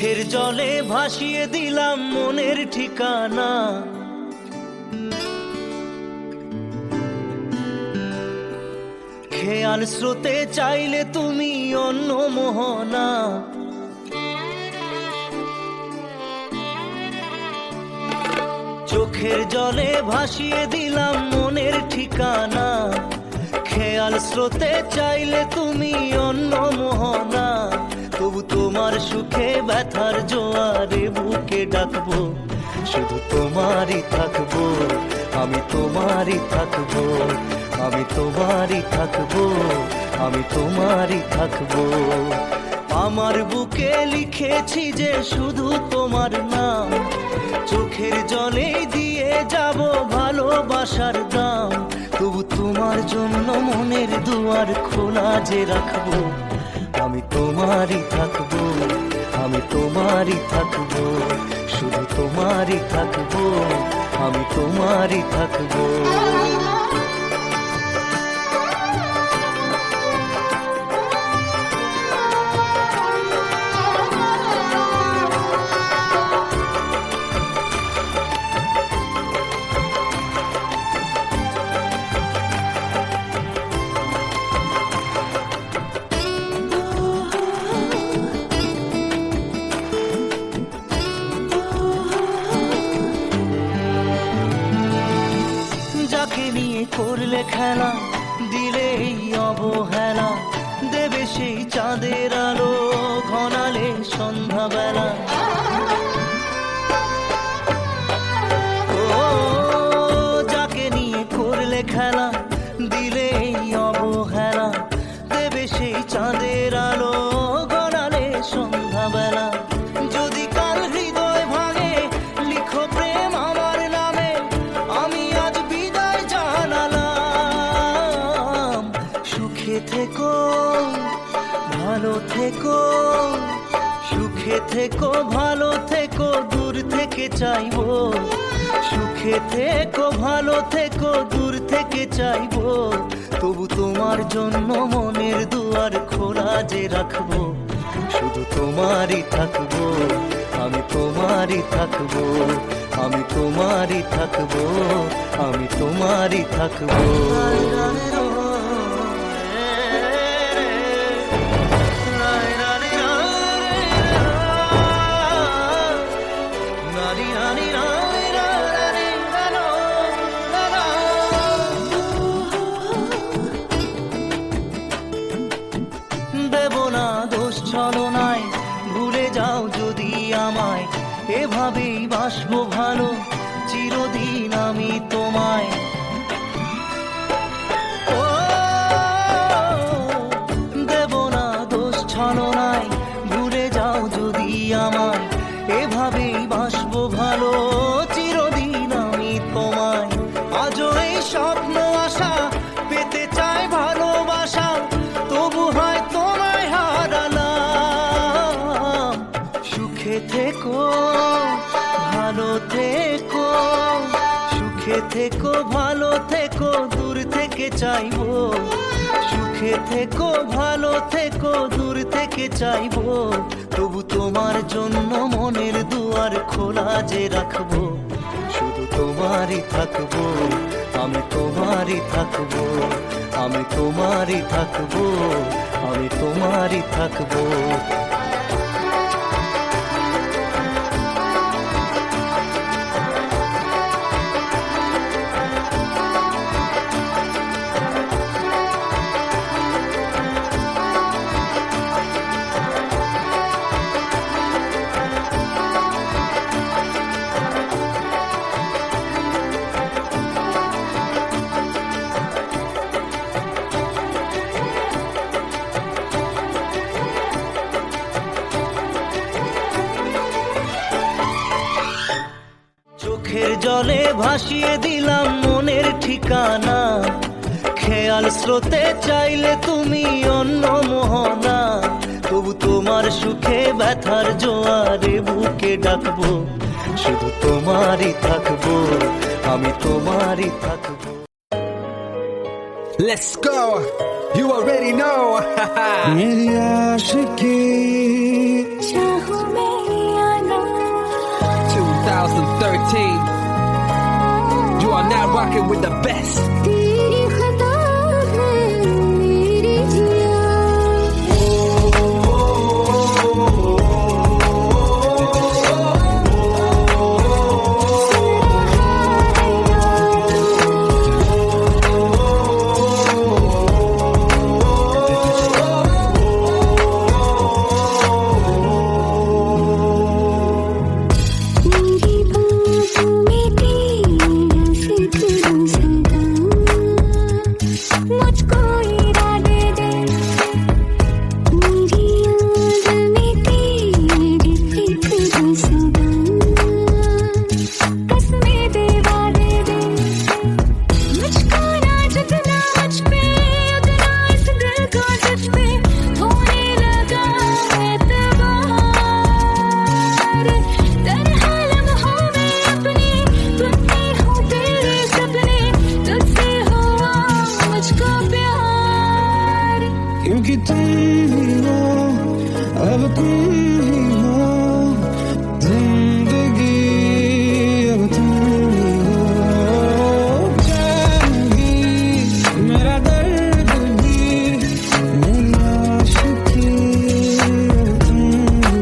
চোখের জলে ভাসিয়ে দিলাম মনের ঠিকানা। খেয়াল স্রোতে চাইলে তুমি অন্য মোহনা। চোখের জলে ভাসিয়ে দিলাম মনের ঠিকানা। খেয়াল স্রোতে চাইলে তুমি অন্য মোহনা। তবু তোমার সুখে ব্যথার জোয়ারে বুকে ডাকবো, শুধু তোমারই থাকবো, আমি তোমারই থাকবো, আমি তোমারই থাকবো, আমি তোমারই থাকবো। আমার বুকে লিখেছি যে শুধু তোমার নাম, চোখের জলে দিয়ে যাব ভালোবাসার দাম। তবু তোমার জন্য মনের দুয়ার খোলা যে রাখবো, আমি তোমারই থাকবো, আমি তোমারই থাকবো, শুধু তোমারই থাকবো, আমি তোমারই থাকবো। যাকে নিয়ে করলে খেলা, দিলে এই অবহেলা, দেবে সেই চাঁদের আলো ঘনালে সন্ধ্যাবেলা। ও যাকে নিয়ে করলে খেলা, দিলে এই অবহেলা, দেবে সেই চাঁদের আলো ঘনালে সন্ধ্যাবেলা। যদি কাল হৃদয় ভাঙে লিখো প্রেম আমার নামে, আমি আজ বিদায় জানালাম। সুখে থেকো, ভালো থেকো, সুখে থেকো, ভালো থেকো, দূর থেকে চাইবো। সুখে থেকো, ভালো থেকো, দূর থেকে চাইবো। তবু তোমার জন্য মনের দুয়ার খোলা যে রাখবো, শুধু তোমারই থাকবো, আমি তোমারই থাকবো, আমি তোমারই থাকবো, আমি তোমারই থাকবো। দেব না দোষ ছলনায়, ভুলে যাও যদি আমায়, এভাবেই বাসবো ভালো চিরদিন আমি তোমায়। ও দেব না দোষ ছলনায়, ভুলে যাও যদি আমায়, এভাবেই বাসবো ভালো চিরদিন আমি তোমায়। আজও এই স্বপ্ন আশা পেতে চাই ভালোবাসা, তবু হয় তোমায় হারালাম। সুখে থেকো, ভালো থেকো, সুখে থেকো, ভালো থেকো, দূর থেকে চাইবো। সুখে থেকো, ভালো থেকো, দূর থেকে চাইবো। তবু তোমার জন্য মনের দুয়ার খোলা যে রাখবো, শুধু তোমারই থাকবো, আমি তোমারই থাকবো, আমি তোমারই থাকবো, আমি তোমারই থাকবো। চোখের জলে ভাসিয়ে দিলাম মনের ঠিকানা। খেয়াল স্রোতে চাইলে তুমি অন্য মোহনা। তবু তোমার সুখে ব্যথার জোয়ারে বুকে ডাকবো, শুধু তোমারই থাকবো, আমি তোমারই থাকবো। Let's go, you already know. मेरी आशिकी चाहूं मैं rocking with the best. तेरी खता है मेरी जिया मेरी बातों में तेरा सिक्र सदा मुझको इरादे दे मेरी याद में तेरी फिक्र सदा कसमें दे वादे दे मुझको ना जितना मुझ पे उतना इस दिल को तुझ पे होने लगा एतबार तरह लम्हों में अपने टूटे हूँ तेरे सपने तुझसे हुआ मुझको प्यार क्योंकि तुम ही हो, अब तुम ही हो, जिंदगी अब तुम ही हो। जान भी, मेरा दर्द भी, मेरी आशिकी अब तुम ही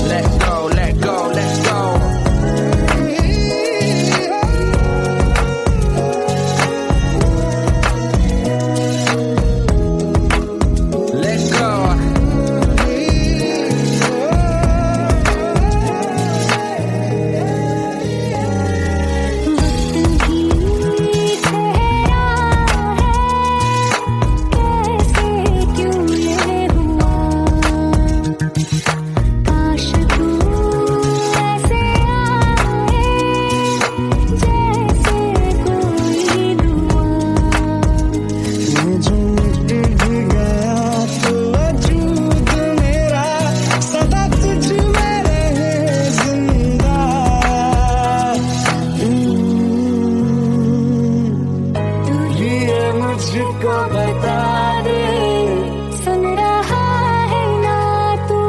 Let go, let go, let go. Let go. वक्त भी ठहरा है कैसे क्यों ये हुआ काश तू ऐसे आए जैसे कोई दुआ मैं जो मिट भी गया तो वजूद मेरा सदा तुझ में रहे जिंदा। तू ये मुझको बता दे सुन रहा है ना तू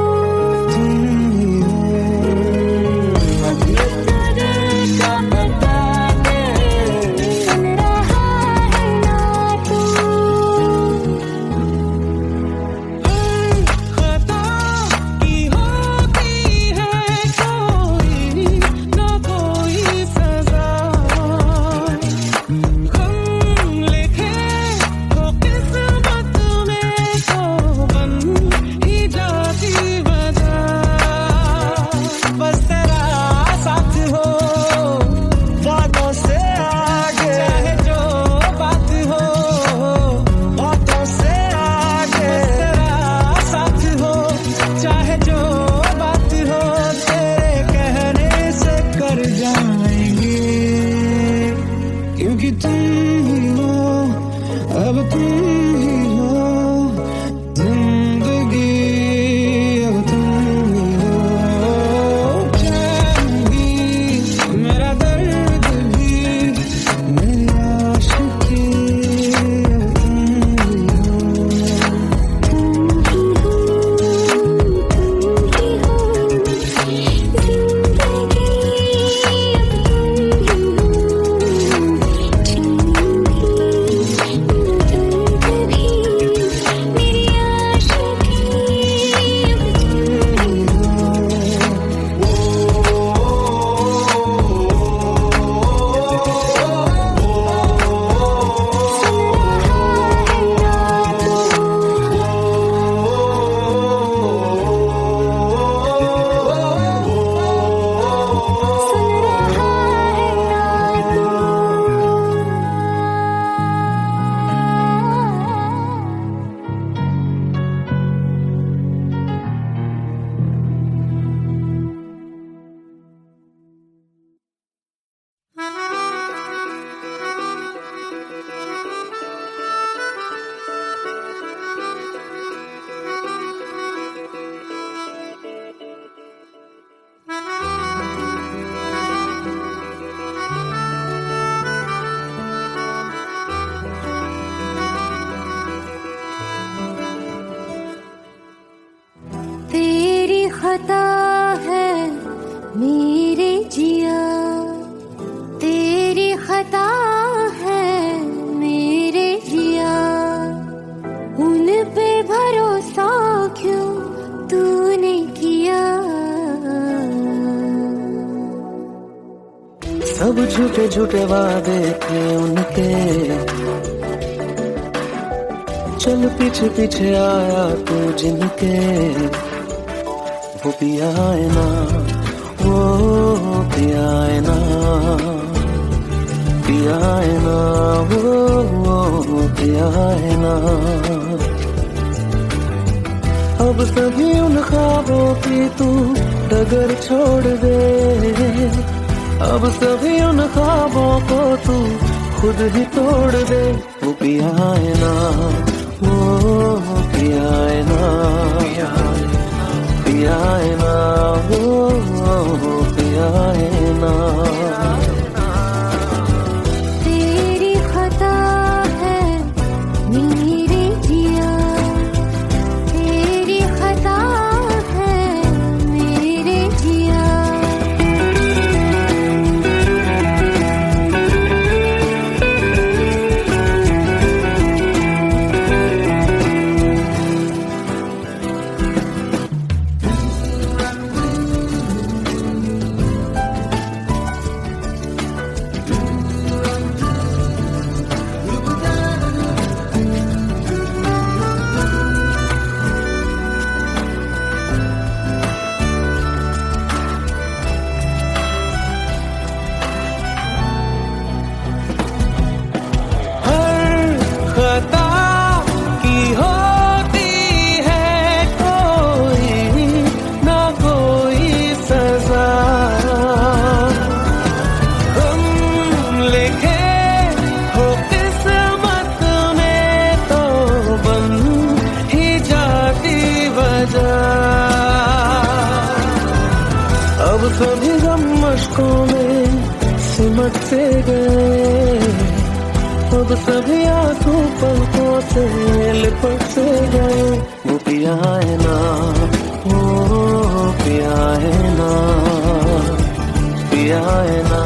खता है मेरे जिया, तेरी खता है मेरे जिया, उन पे भरोसा क्यों तूने किया। सब झूठे झूठे वादे थे उनके, चल पीछे पीछे आया तू जिनके, वो पिया है ना, वो पिया है ना, पिया है ना, वो पिया है ना। अब सभी उन ख्वाबों की तू डगर छोड़ दे, अब सभी उन ख्वाबों को तू खुद ही तोड़ दे। वो पिया है ना, वो पिया है ना, पिया है ना, वो पिया है ना। तेरी खता है मेरे जिया, तेरी खता है मेरे जिया। खता की होती है कोई ना कोई सजा, हम लिखे हो किस्मत में तो बन ही जाती वजह। अब सभी गम मशकों में सिमट से गए, अब सभी आंसू पलकों से लिपट से गए। वो पिया है ना, वो पिया है ना, पिया है ना,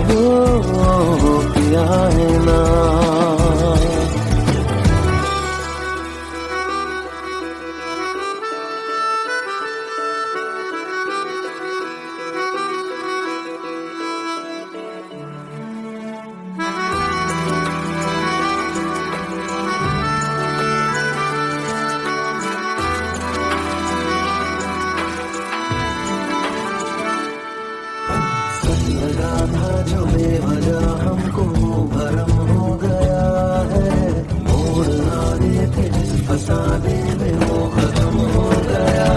वो पिया है ना। लगा था जो बेवजह हमको भरम हो गया है, मोड़ आने थे जिस फसाने में वो खत्म हो गया।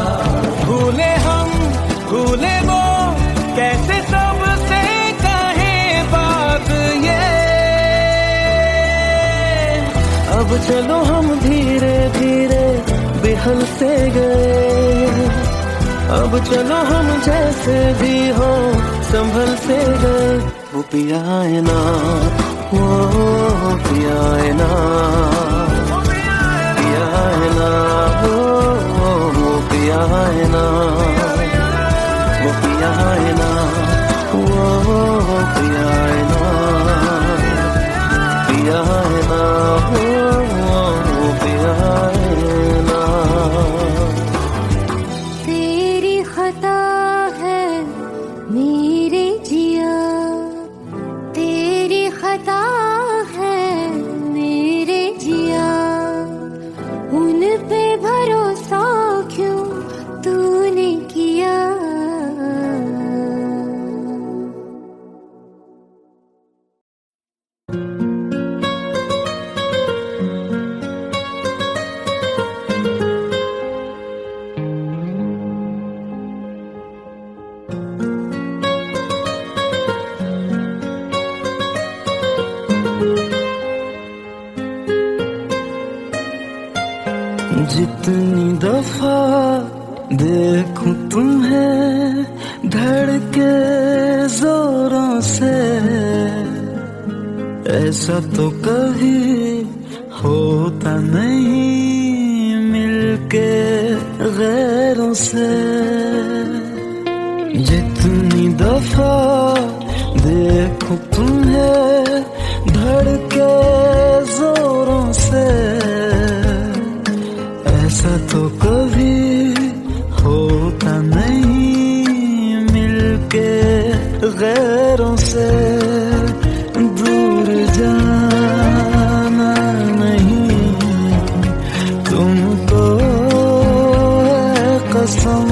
भूले हम भूले वो कैसे सबसे कहे बात ये, अब चलो हम धीरे धीरे बेहल से गए, अब चलो हम जैसे भी हो संभल से गए। वो पिया है ना, वो पिया है ना, पिया है ना, वो पिया है ना, वो पिया है ना, वो पिया है ना, पिया है ना, वो पिया है ना। तेरी खता है मेरे जिया, तेरी खता है मेरे जिया, उन पे भरोसा क्यों तूने किया। जितनी दफा देखूं तुम्हें धड़के जोरों से, ऐसा तो कभी होता नहीं मिलके मिलके गैरों से। जितनी दफा देखो तुम्हें धड़के जोरों से, ऐसा तो कभी होता नहीं मिलके गैरों से। दूर जाना नहीं तुमको है कसम,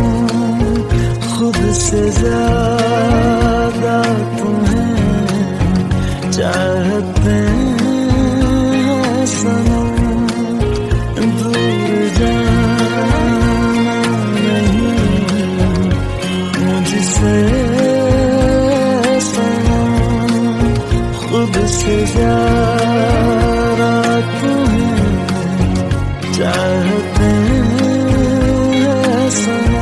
खुद से ज्यादा तुम्हें चाहते हैं सनम। दूर जाना नहीं मुझसे सनम, खुद से ज्यादा तुम्हें चाहते हैं सनम।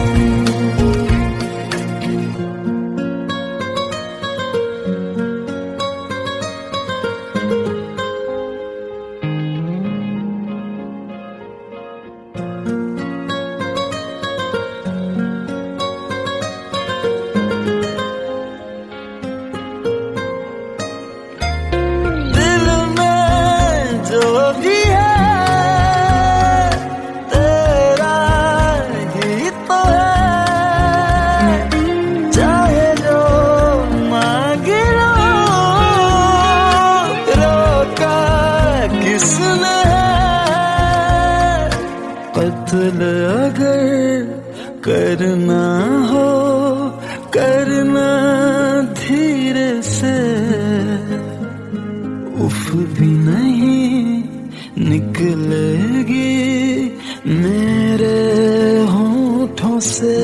कत्ल अगर करना हो करना धीरे से, उफ भी नहीं निकलेगी मेरे होठों से।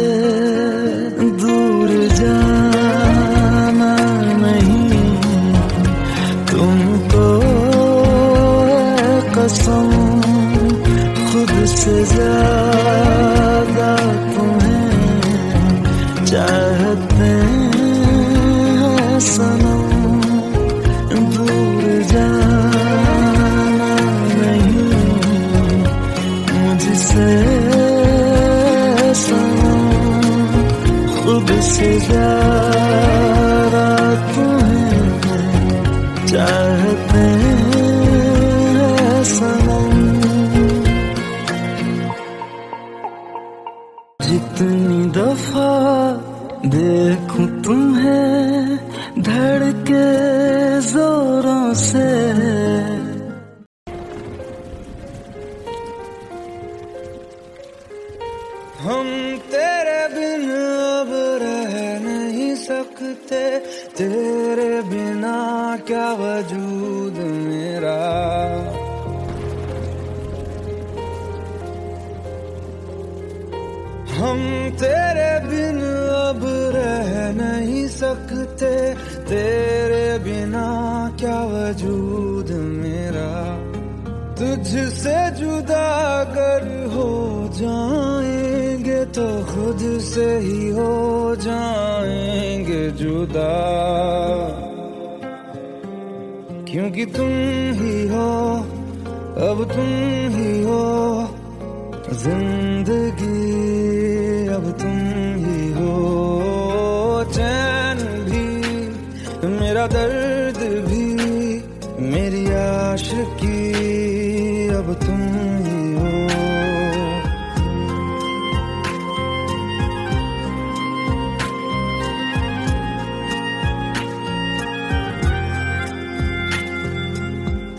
दूर जाना नहीं तुमको है कसम, खुद से ज्यादा तुम्हें चाहते हैं सनम। दूर जाना नहीं मुझसे सनम, खुद से ज्यादा तुम्हें चाहते हैं सनम। जितनी दफा देखूं तुम्हें धड़के जोरों से, हम तेरे बिन अब रह नहीं सकते, तेरे बिना क्या वजूद मेरा। हम तेरे बिन अब रह नहीं सकते, तेरे बिना क्या वजूद मेरा। तुझसे जुदा अगर हो जाएंगे तो खुद से ही हो जाएंगे जुदा, क्योंकि तुम ही हो अब तुम ही हो जिंदगी, अब तुम ही हो चैन भी मेरा दर्द भी मेरी आशिकी, अब तुम ही हो।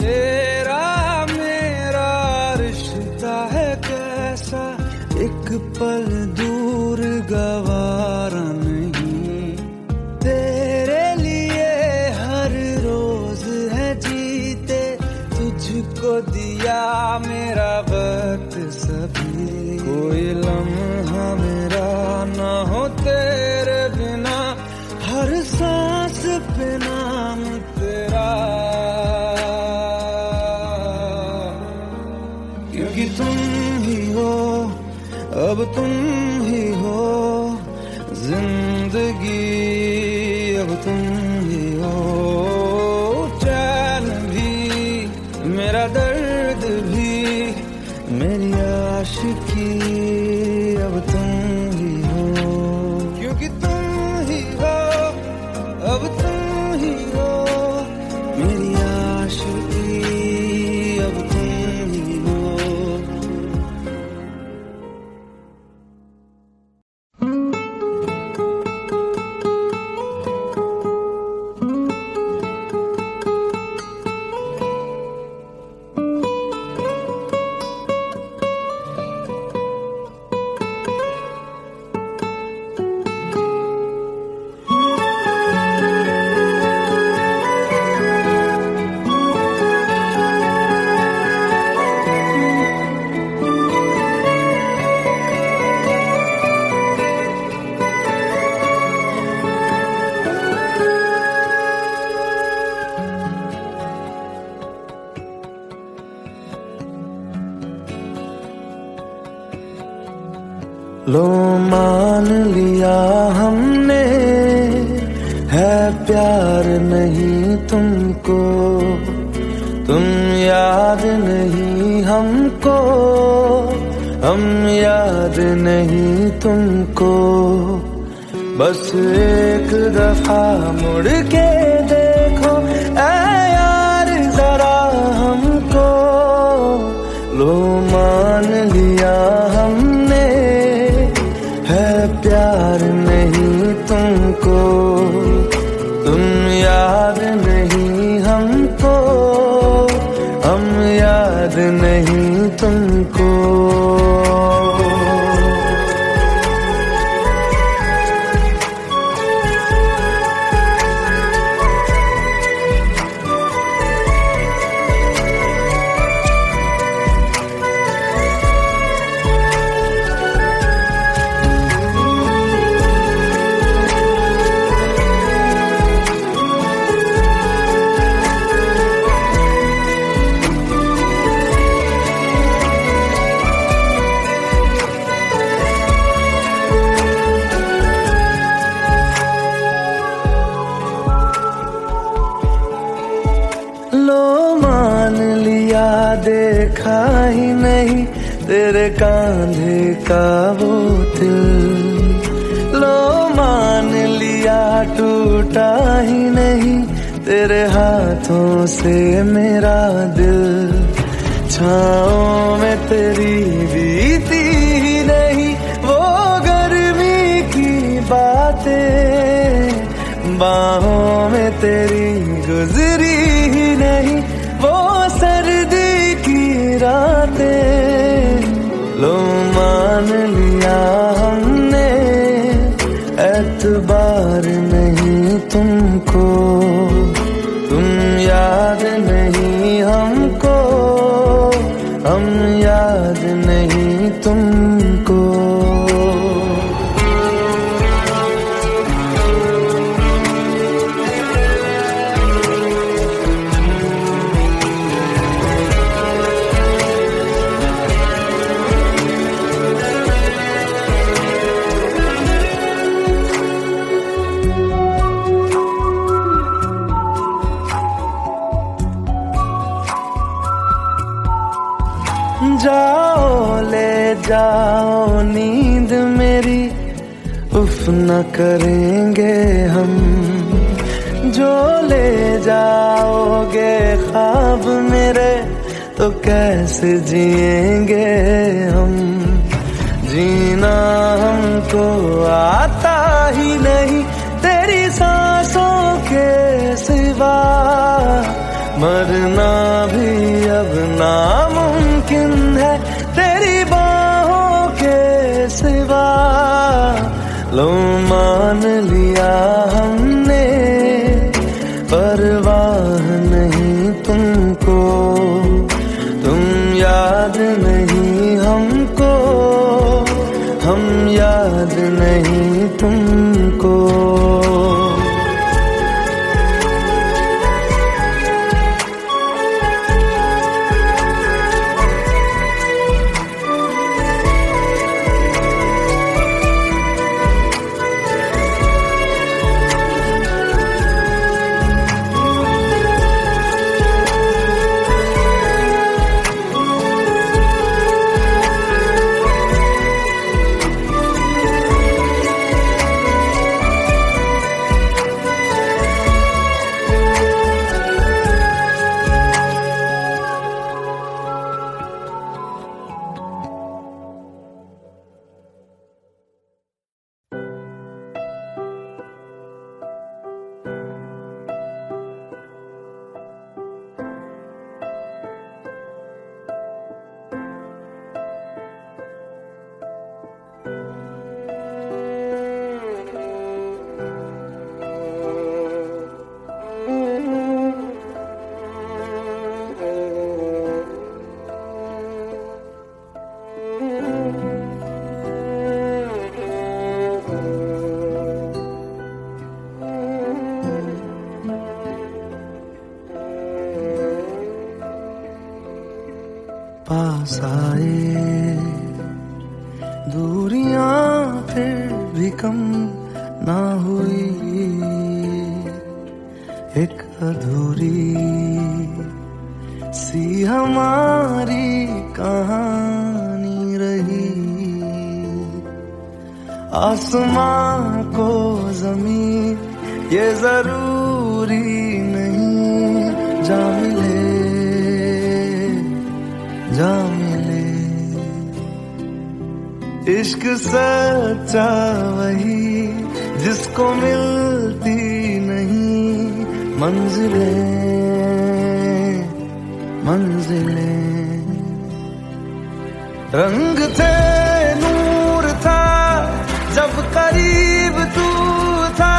तेरा मेरा रिश्ता है कैसा, एक पल दूर गवारा नहीं। तेरे लिए हर रोज है जीते, तुझको दिया मेरा वक्त सभी। कोई लम्हा मेरा ना हो तेरे बिना, हर सांस पे नाम तेरा, क्योंकि तुम ही हो अब तुम ही हो जिंदगी, अब तुम ही हो चैन भी मेरा दर्द भी मेरी आशिकी। लो मान लिया हमने, है प्यार नहीं तुमको, तुम याद नहीं हमको, हम याद नहीं तुमको। बस एक दफा मुड़ के देखो ऐ यार जरा हमको, लो मान लिया हमने, है प्यार नहीं तुमको, तुम याद नहीं हमको, हम याद नहीं तुमको। लो मान लिया देखा ही नहीं तेरे कांधे का वो दिल, लो मान लिया टूटा ही नहीं तेरे हाथों से मेरा दिल। छाँव में तेरी बीती ही नहीं वो गर्मी की बातें, बाहों में तेरी गुजरी ही नहीं वो सर्दी की रातें। लो मान लिया हमने, एतबार नहीं तुमको, तुम याद नहीं हमको, हम याद नहीं तुमको। जाओ ले जाओ नींद मेरी, उफ न करेंगे हम, जो ले जाओगे ख्वाब मेरे तो कैसे जिएंगे हम। जीना हमको आता ही नहीं तेरी सांसों के सिवा, मरना भी अब नामुमकिन है तेरी बाहों के सिवा। लो मान लिया हमने, परवाह नहीं तुमको, तुम याद नहीं हमको, हम याद नहीं तुमको। फिर भी कम ना हुई, एक अधूरी सी हमारी कहानी रही। आसमां को जमीन ये जरूरी नहीं, जा मिले जा मिले। इश्क सच्चा वही जिसको मिलती नहीं मंजिलें मंजिलें। रंग थे नूर था जब करीब तू था,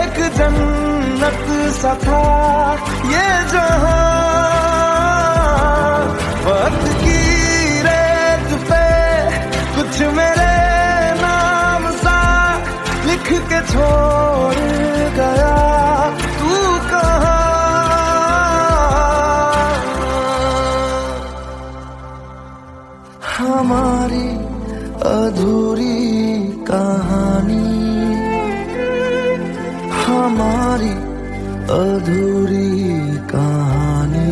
एक जन्नत सा था ये जहां। वक्त की रेत पे कुछ मेरे नाम सा लिख के छोड़ गया, तू कहाँ? हमारी अधूरी कहानी, हमारी अधूरी कहानी,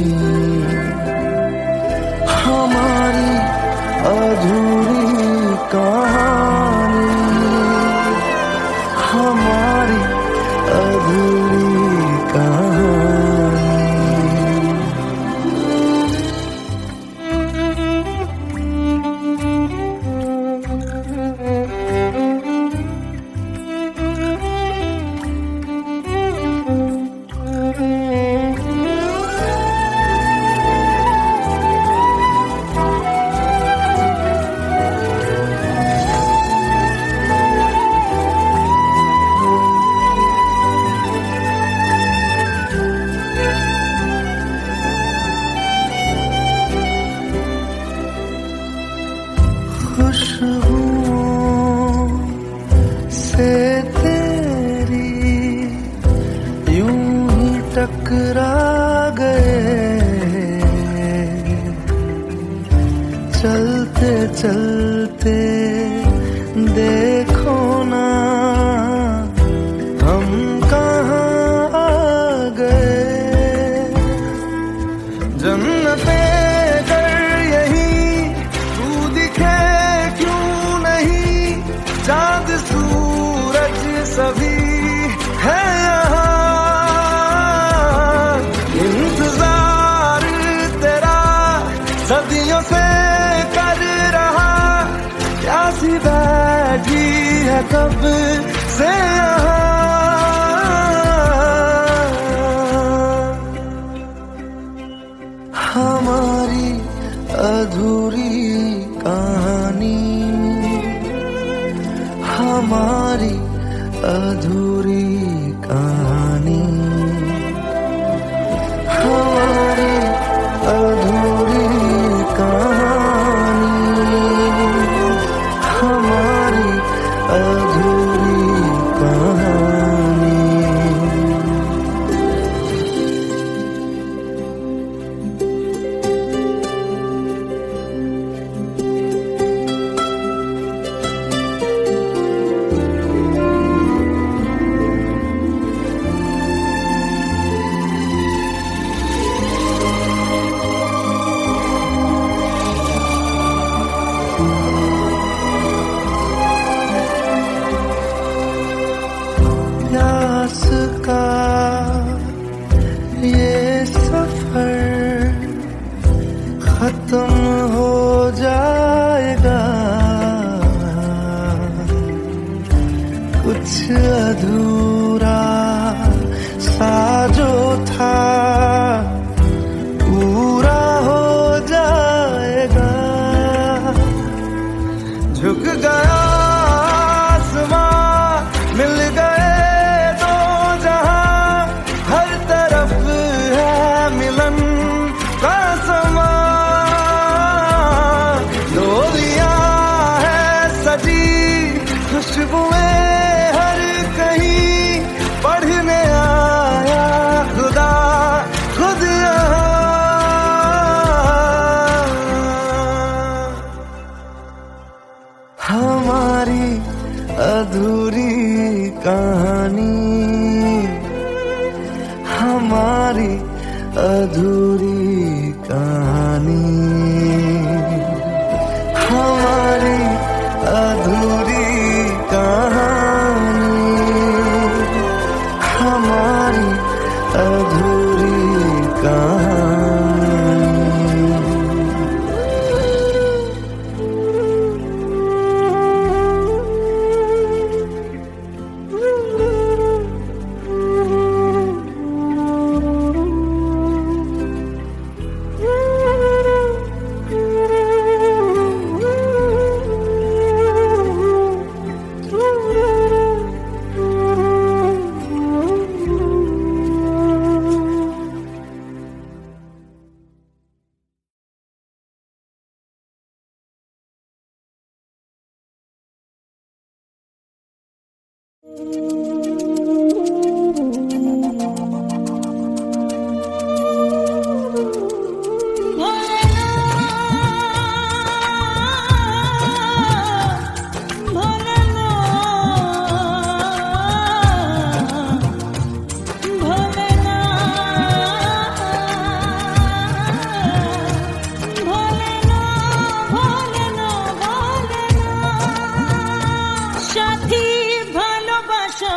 हमारी अधूरी कहानी, हमारी अधूरी कहानी। खुशबुओं से तेरी यूं ही टकरा गए, चलते चलते देखो ना हम कहाँ आ गए। जन्नते चाँद सूरज सभी है यहाँ, इंतजार तेरा सदियों से कर रहा, प्यासी बैठी है कब से यहाँ। हमारी अधूरी कहानी, हमारी अधूरी कहानी, हमारी अधूरी कहानी, हमारी अधूरी कहानी। प्यास का ये सफर खत्म हो जाएगा, कुछ अधूरा सा जो था पूरा हो जाएगा। झुक गया आसमां, मिल गए दो जहां, हर तरफ है मिलन का समा। डोलियां है सजी खुशबुएं हर कहीं, पढ़ने आया खुदा खुद यहाँ। हमारी अधूरी कहानी, हमारी अधूरी कहानी, हमारी अधूरी कहानी, हमारी अधूरी कहानी। সাথী ভালোবাসা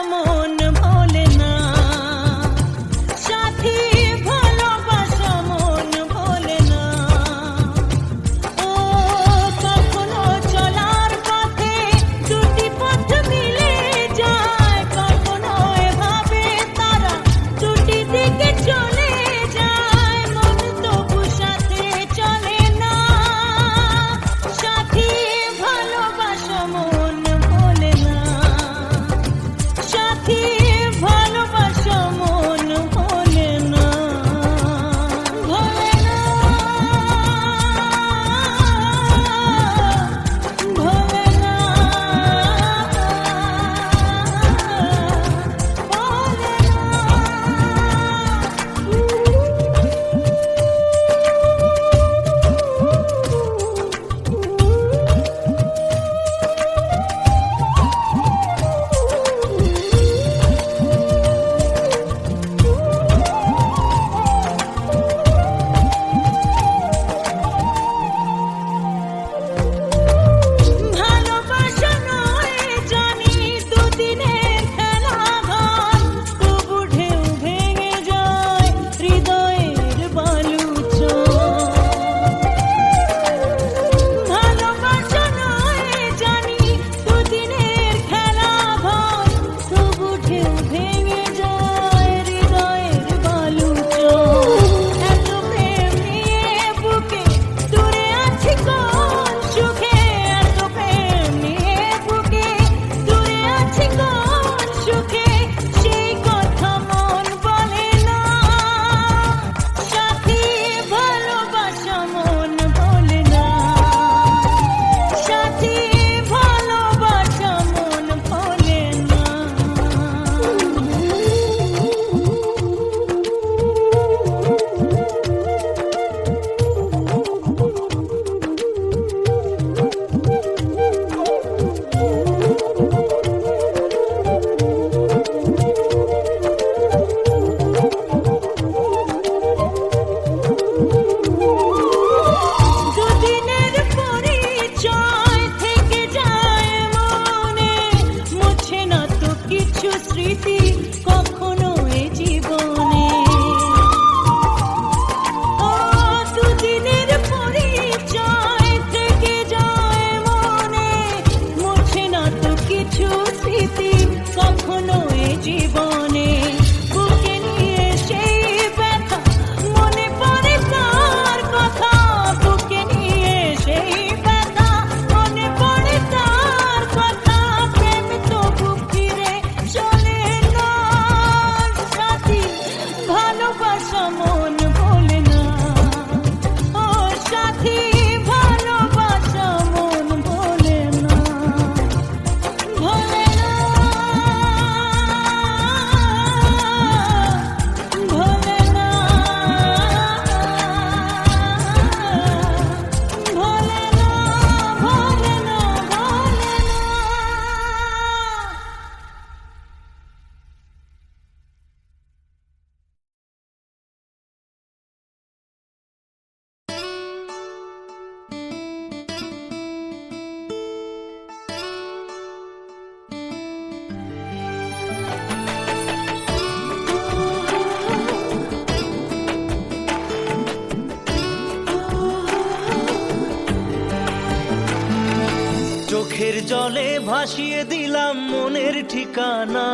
চোখের জলে ভাসিয়ে দিলাম মনের ঠিকানা,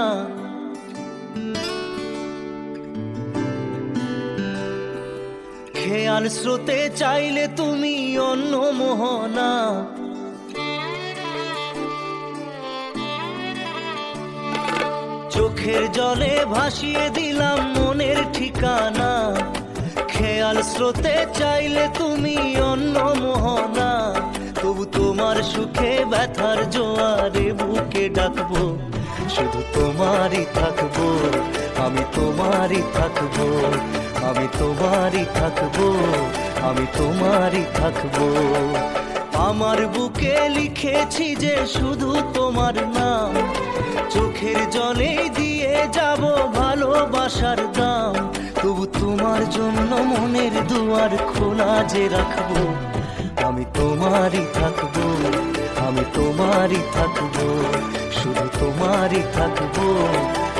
খেয়াল স্রোতে চাইলে তুমি অন্য মোহনা। চোখের জলে ভাসিয়ে দিলাম মনের ঠিকানা, খেয়াল স্রোতে চাইলে তুমি অন্য মোহনা। তবু তোমার সুখে ব্যথার জোয়ারে বুকে ডাকবো, শুধু তোমারই থাকবো, আমি তোমারই থাকবো, আমি তোমারই থাকবো, আমি তোমারই থাকবো। আমার বুকে লিখেছি যে শুধু তোমার নাম, চোখের জলে দিয়ে যাব ভালোবাসার দাম। তবু তোমার জন্য মনের দুয়ার খোলা যে রাখবো, আমি তোমারই থাকবো, আমি তোমারই থাকবো, শুধু তোমারই থাকবো,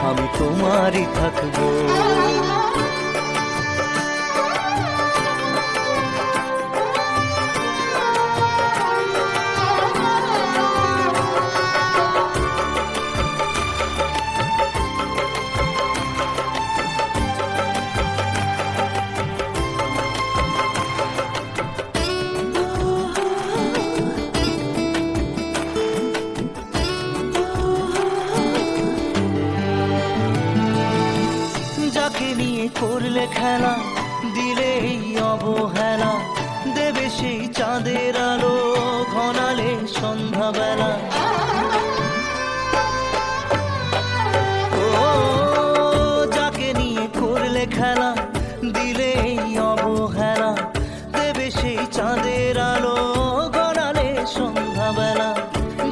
আমি তোমারই থাকবো। যাকে নিয়ে করলে খেলা, দিলে এই অবহেলা, দেবে সেই চাঁদের আলো ঘনালে সন্ধ্যাবেলা। ও যাকে নিয়ে করলে খেলা, দিলে এই অবহেলা, দেবে সেই চাঁদের আলো ঘনালে সন্ধ্যাবেলা।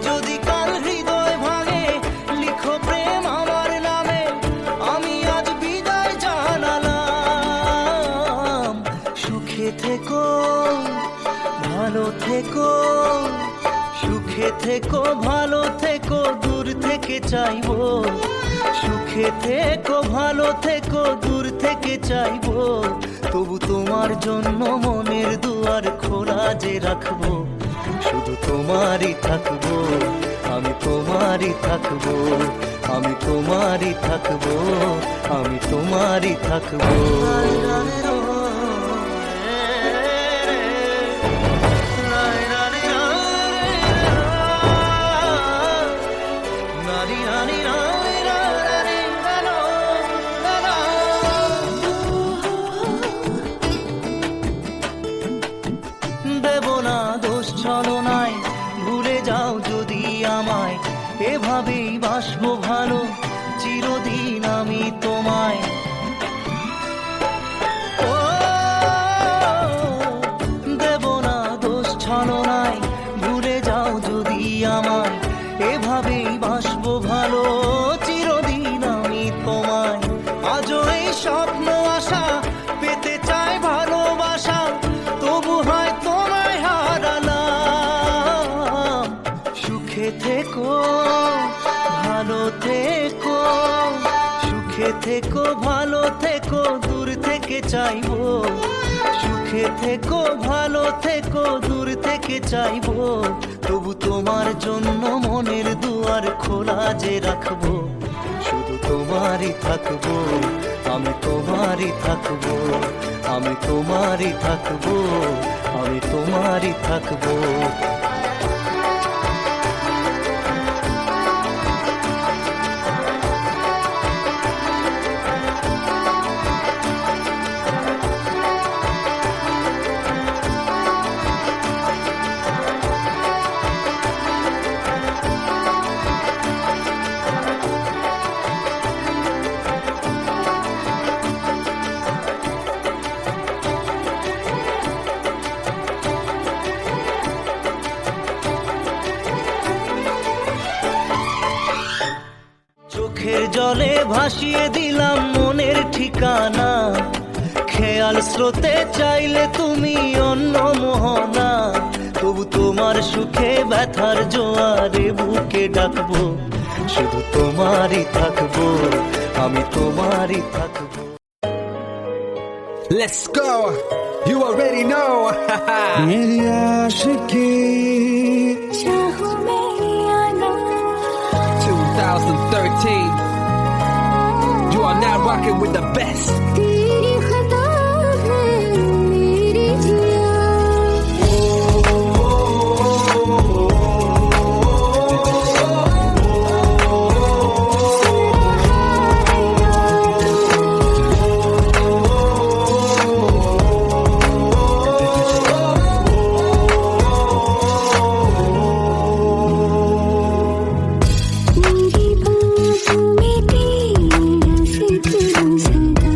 যদি কাল হৃদয় ভাঙে লিখো প্রেম আমার নামে, আমি আজ বিদায় জানালাম। সুখে থেকো ভালো থেকো, সুখে থেকো ভালো থেকো, দূর থেকে চাইবো। সুখে থেকো ভালো থেকো, দূর থেকে চাইবো। তবু তোমার জন্য মনের দুয়ার খোলা যে রাখবো, শুধু তোমারই থাকবো, আমি তোমারই থাকবো, আমি তোমারই থাকবো, আমি তোমারই থাকবো। দেব না দোষ ছলনায়, ভুলে যাও যদি আমায়, এভাবেই বাসবো ভালো চিরদিন আমি তোমায়। ও দেব না দোষ ছলনায়, ভুলে যাও যদি আমায়, এভাবেই বাসবো ভালো চিরদিন আমি তোমায়। আজও এই স্বপ্ন আশা পেতে চাই ভালোবাসা, তবু হয় তোমায় হারালাম। সুখে থেকো ভালো থেকো, সুখে থেকো ভালো থেকো, দূর থেকে চাইবো। সুখে থেকো ভালো থেকো, দূর থেকে চাইবো। তবু তোমার জন্য মনের দুয়ার খোলা যে রাখবো, শুধু তোমারই থাকবো, আমি তোমারই থাকবো, আমি তোমারই থাকবো, আমি তোমারই থাকবো। চোখের জলে ভাসিয়ে দিলাম মনের ঠিকানা, খেয়াল স্রোতে চাইলে তুমি অন্য মোহনা। তবু তোমার সুখে ব্যথার জোয়ারে বুকে ডাকবো, শুধু তোমারই থাকবো, আমি তোমারই থাকবো। Let's go. You already know. मेरी आशिकी चाहूं मेरी 2013. You are now rocking with the best. तेरी खता है मेरी जिया मेरी बातों में तेरा जिक्र सदा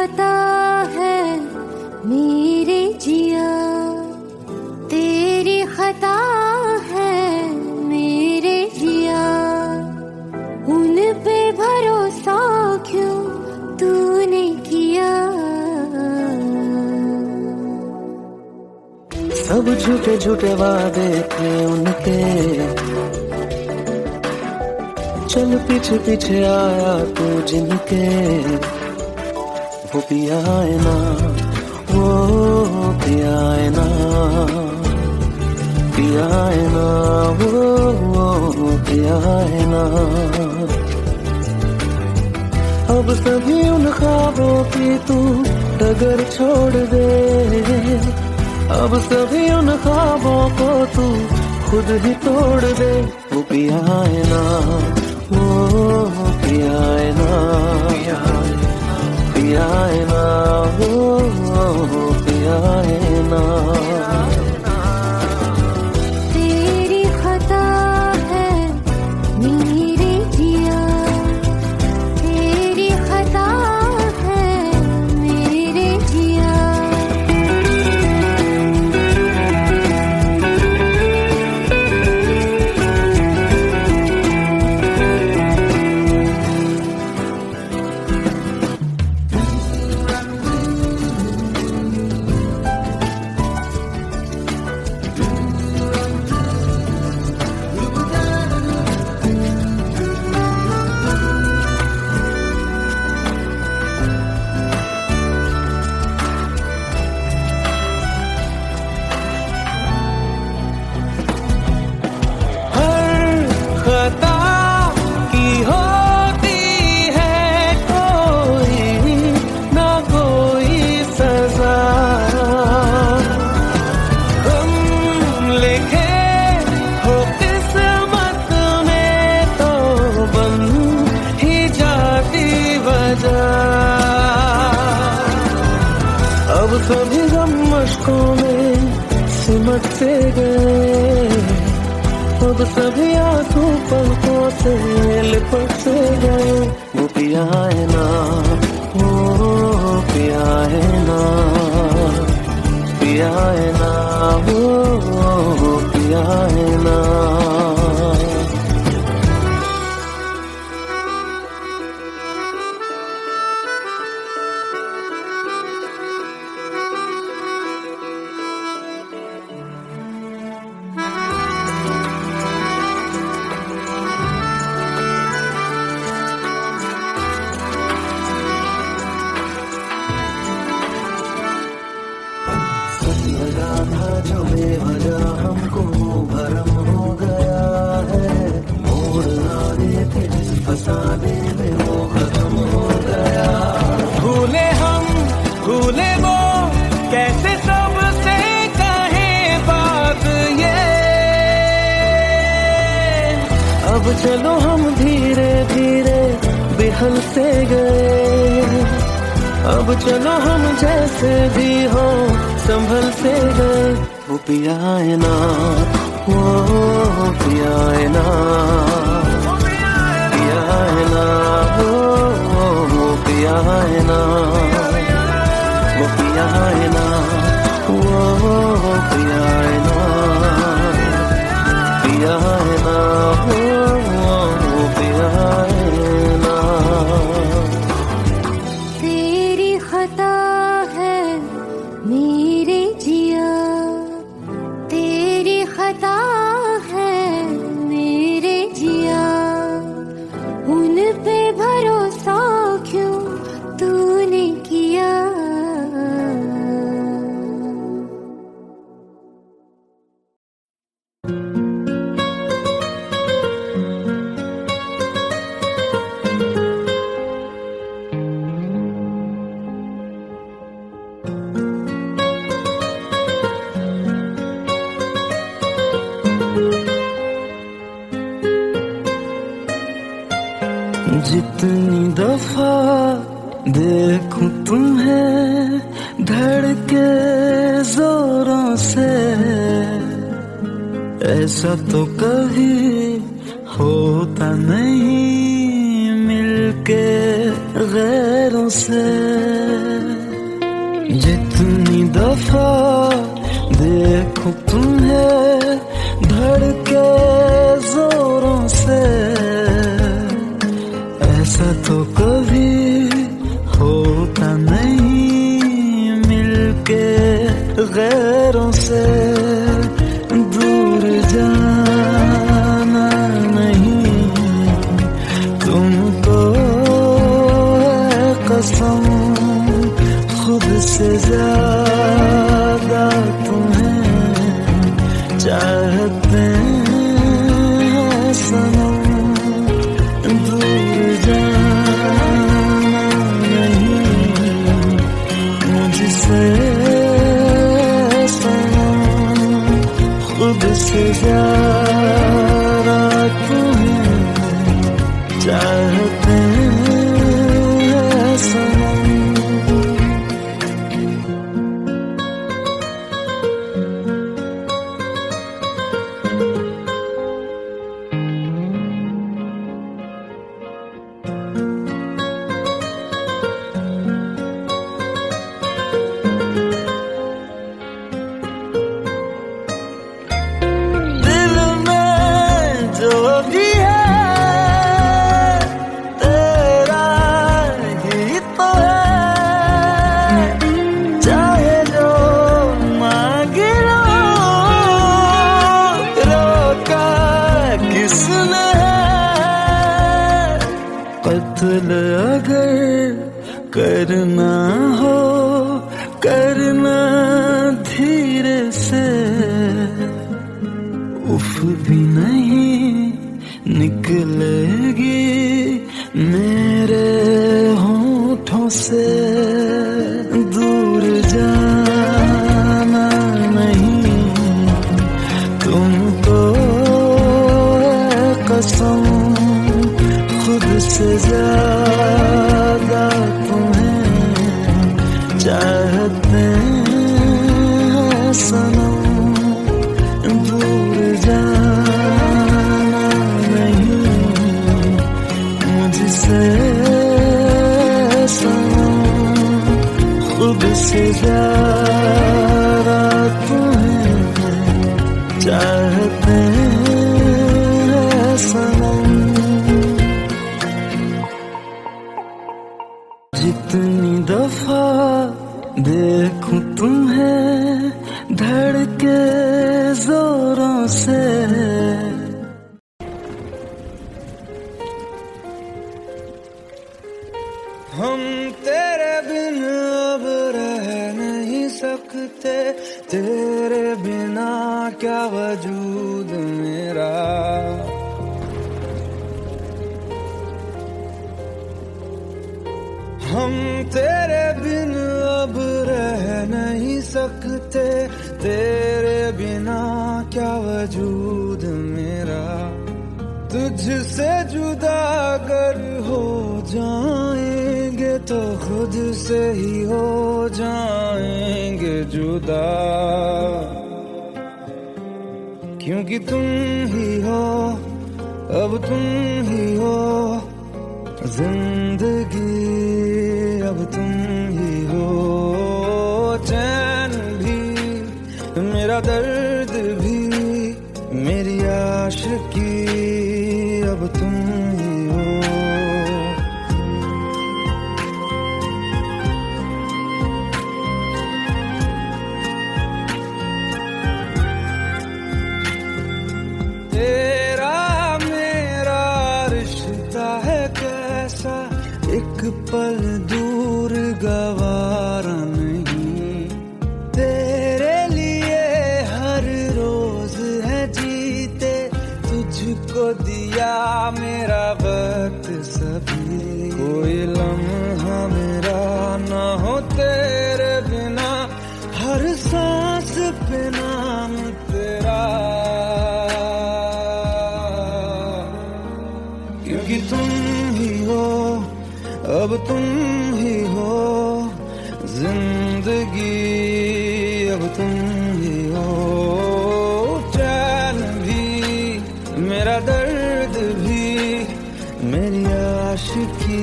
खता है मेरे जिया, तेरी खता है मेरे जिया, उन पे भरोसा क्यों तूने किया। सब झूठे झूठे वादे थे उनके, चल पीछे पीछे आया तू जिनके, वो पिया है ना, वो पिया है ना, पिया है ना, वो पिया है ना। अब सभी उन ख्वाबों की तू डगर छोड़ दे, अब सभी उन ख्वाबों को तू खुद ही तोड़ दे। वो पिया है ना, वो पिया है ना, पिया है ना, वो पिया है ना। तेरी खता है मेरे जिया, तेरी खता है मेरे जिया। अब सभी गम मशकों में सिमट से गए, अब सभी आंसू पलकों से लिपट से गए। वो पिया है ना, वो पिया है ना, पिया है ना, वो पिया है ना। लगा था जो बेवजह हमको भरम हो गया है, मोड़ आने थे जिस फसाने में वो खत्म हो गया। भूले हम भूले वो, कैसे सबसे कहे बात ये। अब चलो हम धीरे धीरे बिहल से गए, अब चलो हम जैसे भी हो संभल से गए। वो पिया है ना, वो पिया है ना, पिया है ना, वो पिया है ना, वो पिया है ना, वो पिया है ना, पिया है ना, वो पिया है ना। तेरी खता है मेरे जिया, तेरी खता है मेरे जिया, उन पे भरोसा क्यों तूने किया। जितनी दफा देखूं तुम्हें धड़के जोरों से, ऐसा तो कभी होता नहीं मिलके गैरों से। जितनी दफा देखो तुम्हें धड़के जोरों से, ऐसा तो कभी होता नहीं मिलके गैरों से। दूर जाना नहीं तुमको है कसम, खुद से ज्यादा तुम्हें चाहते हैं सनम। दूर जाना नहीं मुझसे सनम, खुद से ज्यादा तुम्हें चाहते हैं सनम। कत्ल अगर करना हो करना धीरे से, उफ भी नहीं निकलेगी मेरे होठों से। दूर जाना नहीं तुमको है कसम, खुद से ज्यादा तुम्हें चाहते हैं सनम। दूर जाना नहीं मुझसे सनम, खुद से ज्यादा तुम्हें चाहते हैं सनम। जितनी दफा देखूं तुम्हें धड़के जोरों से, हम तेरे बिन अब रह नहीं सकते, तेरे बिना क्या वजूद मेरा। हम तेरे बिन अब रह नहीं सकते, तेरे बिना क्या वजूद मेरा। तुझसे जुदा अगर हो जाएंगे तो खुद से ही हो जाएंगे जुदा, क्योंकि तुम ही हो अब तुम ही हो जिंदगी, अब तुम ही हो चैन भी मेरा दर्द भी मेरी आशिकी, अब तुम ही हो। तेरा मेरा रिश्ता है कैसा, एक पल दूर गवारा नहीं। तेरे लिए हर रोज है जीते, तुझको दिया मेरा वक्त सभी। कोई लम्हा मेरा ना हो तेरे बिना, हर सांस पे नाम तेरा, क्योंकि तुम ही हो अब तुम ही हो जिंदगी, अब तुम ही हो चैन भी मेरा दर्द भी मेरी आशिकी,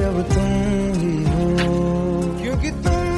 अब तुम ही हो, क्योंकि तुम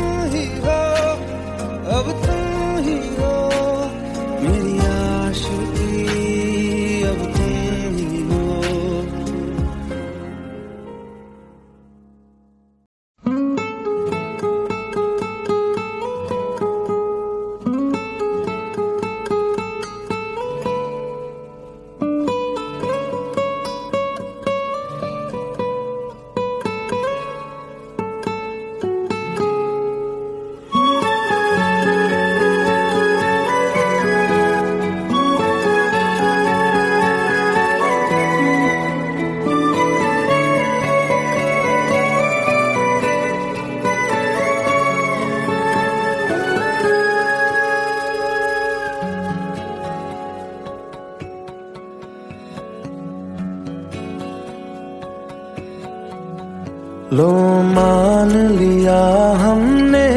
लो मान लिया हमने,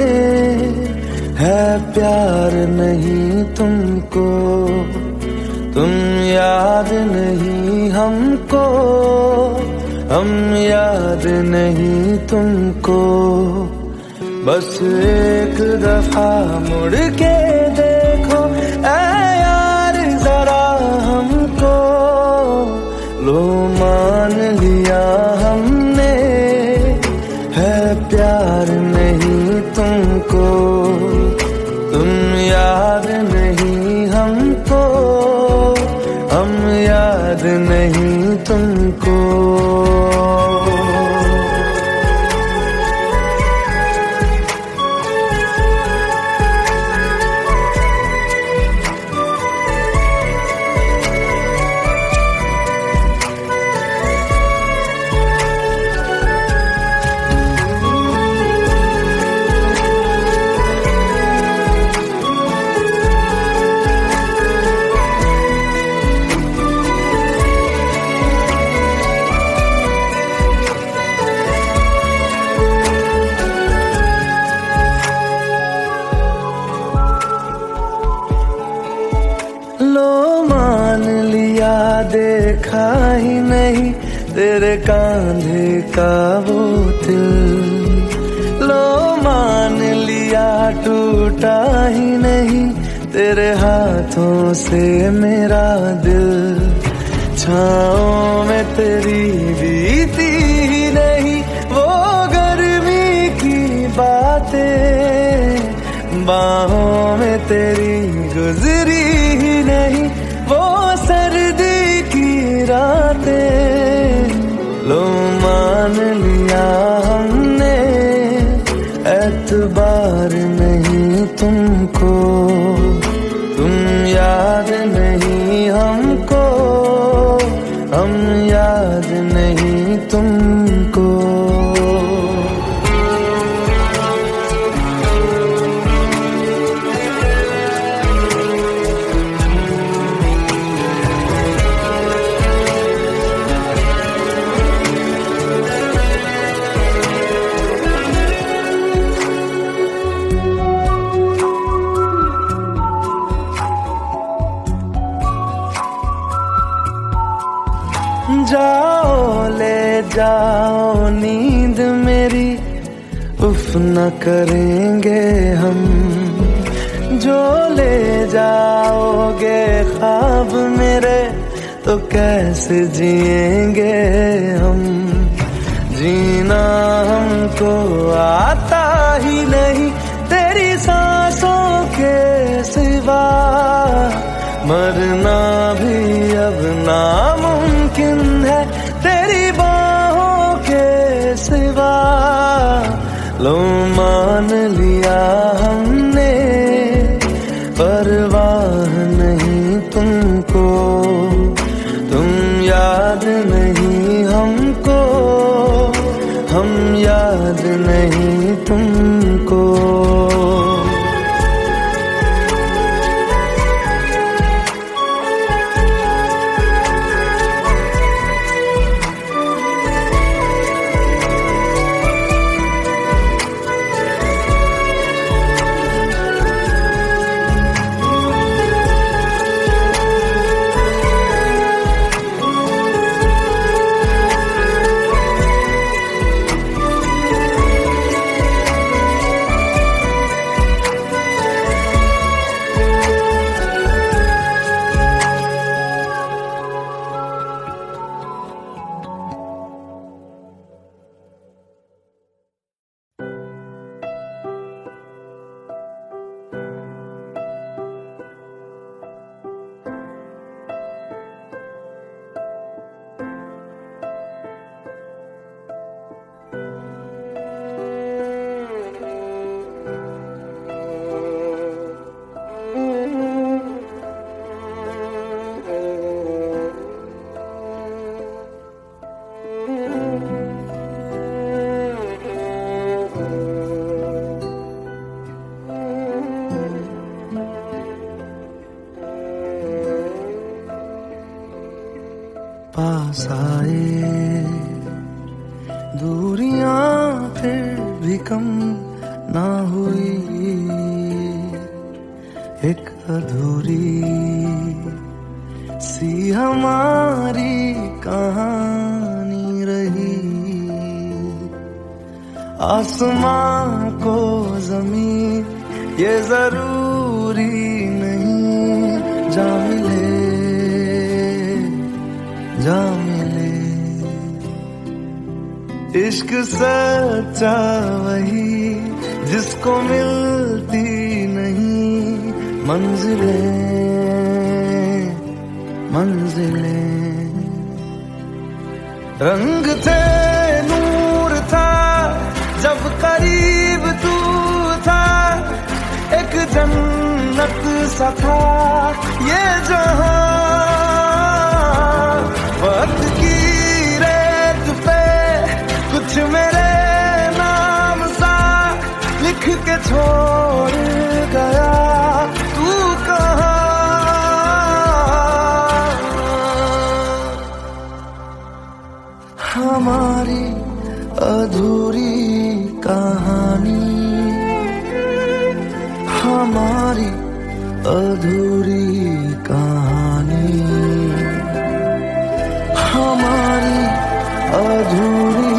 है प्यार नहीं तुमको, तुम याद नहीं हमको, हम याद नहीं तुमको। बस एक दफा मुड़ के देखो ऐ यार जरा हमको, लो मान लिया हमने, है प्यार नहीं तुमको, तुम याद नहीं हमको, हम याद नहीं तुमको। लो मान लिया देखा ही नहीं तेरे कांधे का वो दिल, लो मान लिया टूटा ही नहीं तेरे हाथों से मेरा दिल। छाँव में तेरी बीती ही नहीं वो गर्मी की बातें, बाहों में तेरी गुजरी ही नहीं वो सर्दी की रातें। लो मान लिया हमने, एतबार नहीं तुमको, तुम याद नहीं हमको, हम याद नहीं तुमको। जाओ ले जाओ नींद मेरी, उफ न करेंगे हम, जो ले जाओगे ख्वाब मेरे तो कैसे जिएंगे हम। जीना हमको आता ही नहीं तेरी सांसों के सिवा, मरना भी अब नामुमकिन है तेरी बाहों के सिवा। लो मान लिया हमने, परवाह नहीं तुमको, तुम याद नहीं हमको, हम याद नहीं तुमको। पास आए दूरियां फिर भी कम ना हुई, एक अधूरी सी हमारी कहानी रही। आसमां को जमीन ये जरूरी नहीं, जा मिले जा मिले। इश्क सच्चा वही जिसको मिलती नहीं मंजिलें मंजिलें। रंग थे नूर था जब करीब तू था, एक जन्नत सा था ये जहां। वक्त की रेत पे कुछ मेरे नाम सा लिख के छोड़ गया तू कहाँ। हमारी अधूरी कहानी, हमारी अधूरी कहानी, हमारी अधूरी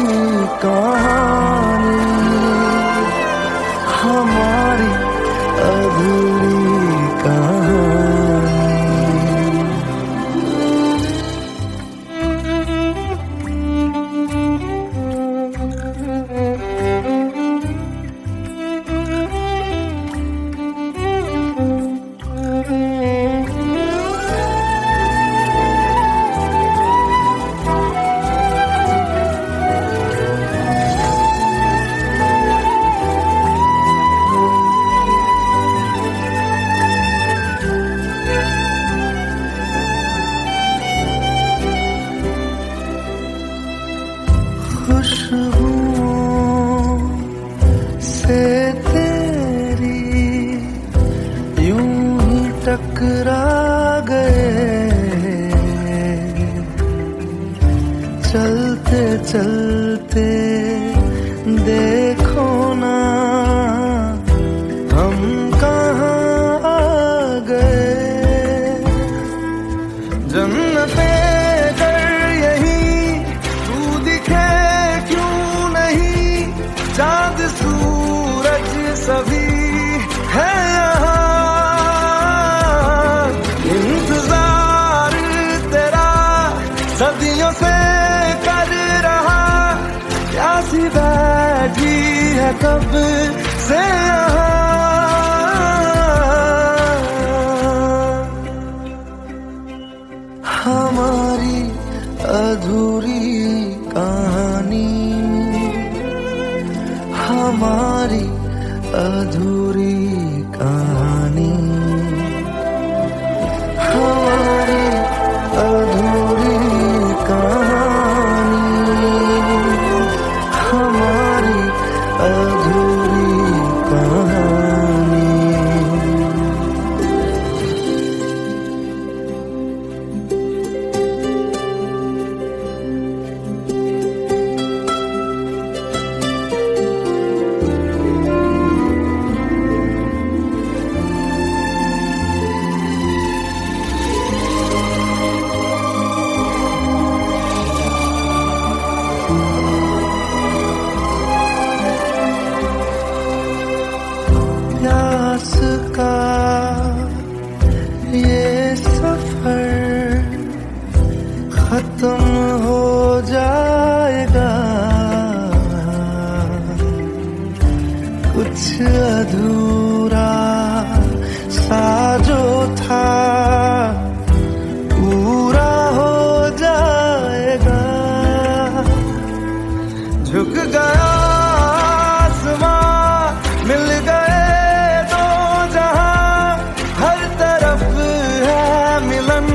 कहानी, हमारी अधूरी कहानी। खुशबुओं से तेरी यूं ही टकरा गए, चलते चलते देखो ना हम कहाँ आ गए। जन्नते चाँद सूरज सभी है यहाँ, इंतजार तेरा सदियों से कर रहा, प्यासी बैठी है कब से यहाँ। हमारी अधूरी कहानी, हमारी अधूरी कहानी, हमारी अधूरी कहानी, हमारी अधूरी कहानी। प्यास का ये सफर खत्म हो जाएगा, कुछ अधूरा सा जो था पूरा हो जाएगा। झुक गया मिल गए दो जहां, हर तरफ है मिलन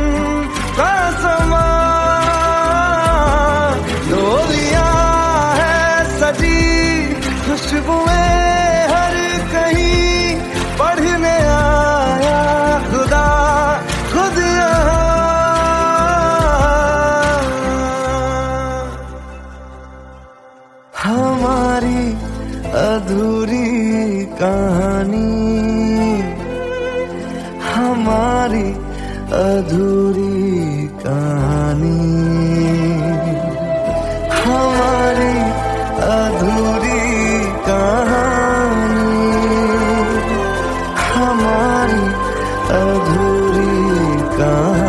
का समा। डोलियां है सजी खुशबुएं हर कहीं, पढ़ने आया खुदा खुद यहाँ। हमारी अधूरी कहानी, हमारी अधूरी कहानी, हमारी अधूरी कहानी, हमारी अधूरी कहानी।